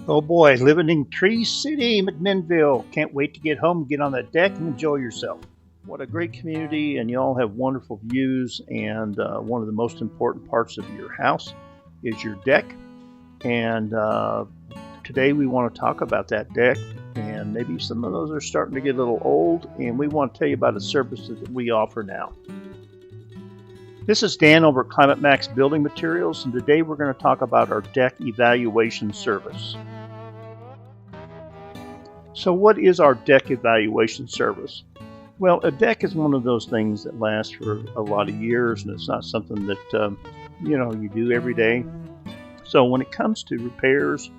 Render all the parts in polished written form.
Oh boy, living in Tree City, McMinnville. Can't wait to get home, get on that deck, and enjoy yourself. What a great community, and you all have wonderful views. And one of the most important parts of your house is your deck. And today we want to talk about that deck. And maybe some of those are starting to get a little old, and we want to tell you about a service that we offer now. This is Dan over at Climate Max Building Materials, and today we're going to talk about our deck evaluation service. So what is our deck evaluation service? Well, a deck is one of those things that lasts for a lot of years, and it's not something that you do every day. So when it comes to repairs,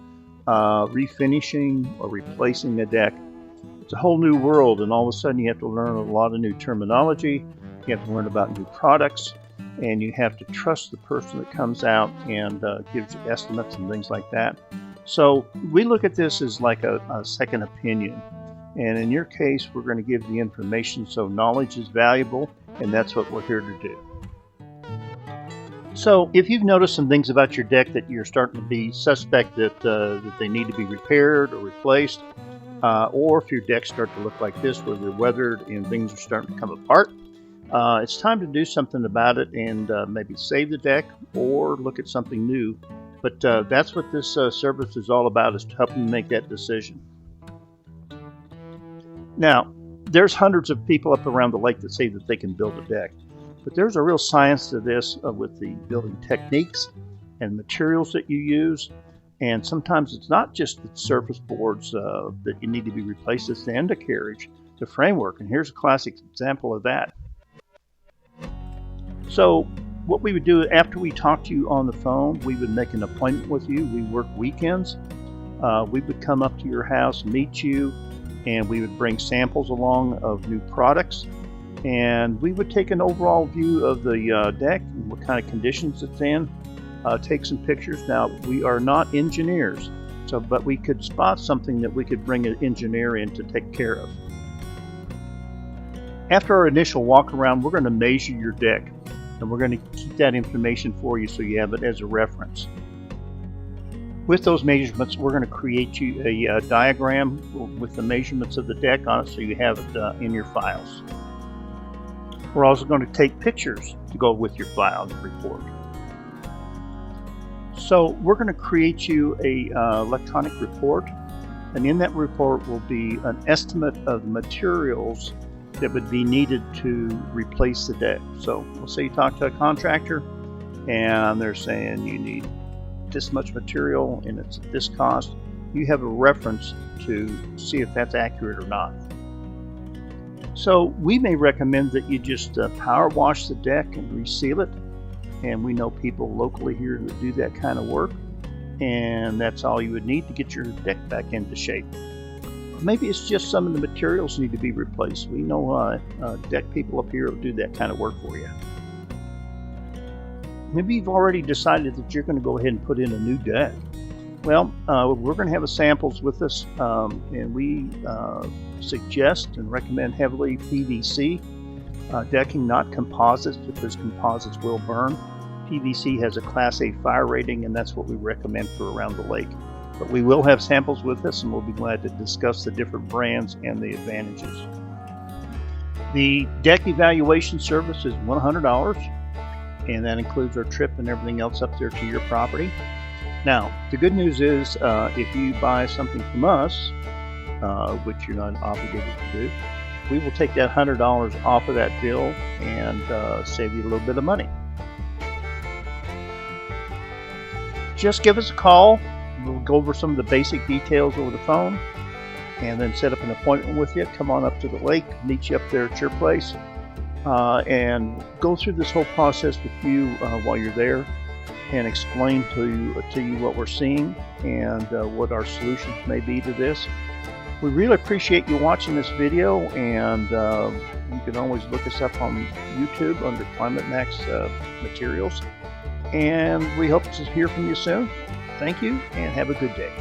refinishing, or replacing a deck, it's a whole new world, and all of a sudden you have to learn a lot of new terminology. You have to learn about new products, and you have to trust the person that comes out and gives you estimates and things like that. So we look at this as like a second opinion. And in your case, we're going to give the information, so knowledge is valuable, and that's what we're here to do. So if you've noticed some things about your deck that you're starting to be suspect that they need to be repaired or replaced, or if your decks start to look like this where they're weathered and things are starting to come apart, it's time to do something about it and maybe save the deck or look at something new. But that's what this service is all about, is to help you make that decision. Now, there's hundreds of people up around the lake that say that they can build a deck. But there's a real science to this with the building techniques and materials that you use. And sometimes it's not just the surface boards that you need to be replaced, it's the undercarriage, the framework. And here's a classic example of that. So what we would do after we talk to you on the phone, we would make an appointment with you. We work weekends. We would come up to your house, meet you, and we would bring samples along of new products. And we would take an overall view of the deck and what kind of conditions it's in, take some pictures. Now, we are not engineers, but we could spot something that we could bring an engineer in to take care of. After our initial walk around, we're going to measure your deck, and we're going to keep that information for you so you have it as a reference. With those measurements, we're going to create you a diagram with the measurements of the deck on it so you have it in your files. We're also going to take pictures to go with your file report. So we're going to create you a electronic report, and in that report will be an estimate of the materials that would be needed to replace the deck. So let's say you talk to a contractor and they're saying you need this much material and it's at this cost. You have a reference to see if that's accurate or not. So we may recommend that you just power wash the deck and reseal it, and we know people locally here that do that kind of work, and that's all you would need to get your deck back into shape. Maybe it's just some of the materials need to be replaced. We know deck people up here will do that kind of work for you. Maybe you've already decided that you're going to go ahead and put in a new deck. Well, we're going to have samples with us, and we suggest and recommend heavily PVC decking, not composites, because composites will burn. PVC has a Class A fire rating, and that's what we recommend for around the lake. But we will have samples with us, and we'll be glad to discuss the different brands and the advantages. The deck evaluation service is $100, and that includes our trip and everything else up there to your property. Now, the good news is if you buy something from us, which you're not obligated to do, we will take that $100 off of that bill and save you a little bit of money. Just give us a call. We'll go over some of the basic details over the phone and then set up an appointment with you. Come on up to the lake, meet you up there at your place, and go through this whole process with you while you're there and explain to you what we're seeing and what our solutions may be to this. We really appreciate you watching this video, and you can always look us up on YouTube under Climate Max Materials. And we hope to hear from you soon. Thank you, and have a good day.